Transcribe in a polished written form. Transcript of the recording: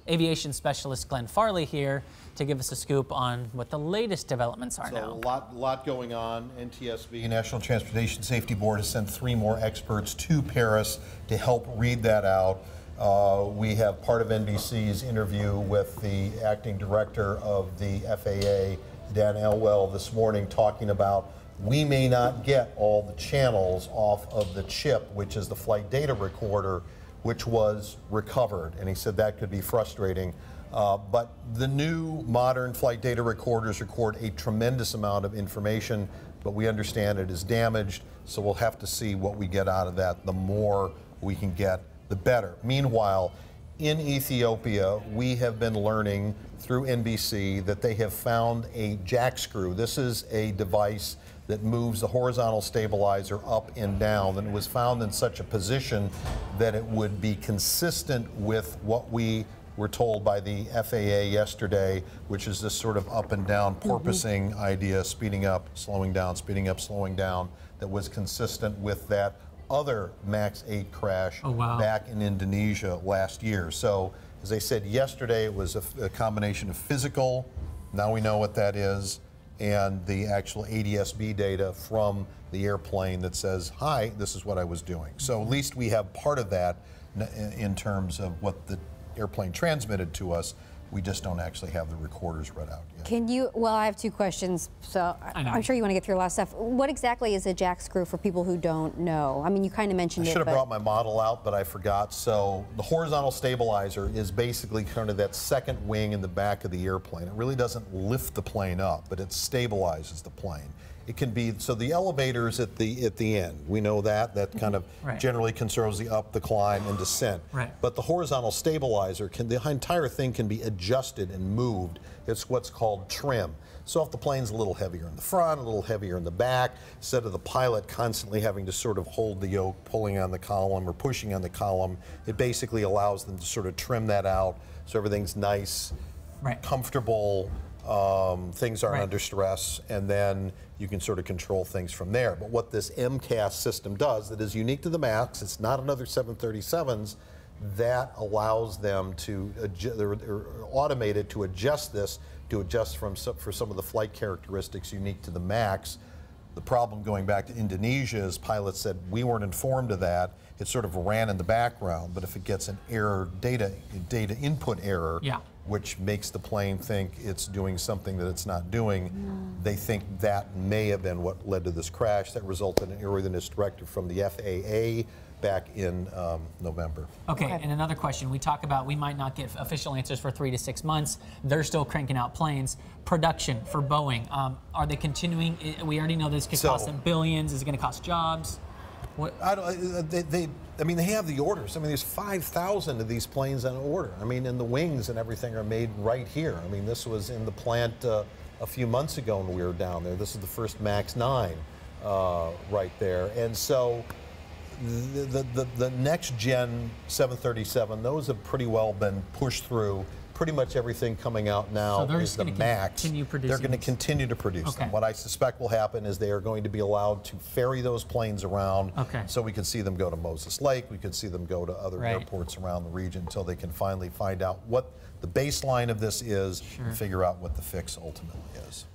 Aviation Specialist Glenn Farley here to give us a scoop on what the latest developments are now. A lot going on. NTSB, National Transportation Safety Board, has sent 3 more experts to Paris to help read that out. We have part of NBC's interview with the acting director of the FAA, Dan Elwell, this morning, talking about we may not get all the channels off of the chip, which is the flight data recorder, which was recovered. And he said that could be frustrating. But the new modern flight data recorders record a tremendous amount of information, but we understand it is damaged, so we'll have to see what we get out of that. The more we can get, the better. Meanwhile, in Ethiopia, we have been learning through NBC that they have found a jackscrew. This is a device that moves the horizontal stabilizer up and down, and it was found in such a position that it would be consistent with what we were told by the FAA yesterday, which is this sort of up and down porpoising idea, speeding up, slowing down, speeding up, slowing down, that was consistent with that other MAX 8 crash back in Indonesia last year. So, as I said yesterday, it was a combination of physical, now we know what that is, and the actual ADS-B data from the airplane that says, hi, this is what I was doing. So at least we have part of that in terms of what the airplane transmitted to us. We just don't actually have the recorders read out yet. Can you, well, I have 2 questions, so I'm sure you want to get through a lot of stuff. What exactly is a jackscrew for people who don't know? I mean, you kind of mentioned it. I should have brought my model out, but I forgot. So the horizontal stabilizer is basically kind of that second wing in the back of the airplane. It really doesn't lift the plane up, but it stabilizes the plane. It can be, so the elevators at the end, we know that kind of generally controls the up, the climb, and descent. But the horizontal stabilizer, the entire thing can be adjusted and moved. It's what's called trim. So if the plane's a little heavier in the front, a little heavier in the back, instead of the pilot constantly having to sort of hold the yoke, pulling on the column or pushing on the column, it basically allows them to sort of trim that out so everything's nice, comfortable, things aren't under stress, and then you can sort of control things from there. But what this MCAS system does that is unique to the MAX, it's not another 737s, that allows them to automate it to adjust this, to adjust for some of the flight characteristics unique to the MAX. The problem going back to Indonesia is pilots said we weren't informed of that. It sort of ran in the background, but if it gets an error, data input error, which makes the plane think it's doing something that it's not doing, they think that may have been what led to this crash. That resulted in an airworthiness directive from the FAA back in November. Okay, and another question. We talk about we might not get official answers for 3 to 6 months. They're still cranking out planes. Production for Boeing, are they continuing? We already know this could cost them billions. Is it going to cost jobs? What? I mean, they have the orders. I mean, there's 5,000 of these planes on order. I mean, and the wings and everything are made right here. I mean, this was in the plant a few months ago when we were down there. This is the first MAX 9 right there. And so the next gen 737, those have pretty well been pushed through. Pretty much everything coming out now is the MAX. They're going to continue to produce them. What I suspect will happen is they are going to be allowed to ferry those planes around, so we could see them go to Moses Lake, we could see them go to other airports around the region until they can finally find out what the baseline of this is and figure out what the fix ultimately is.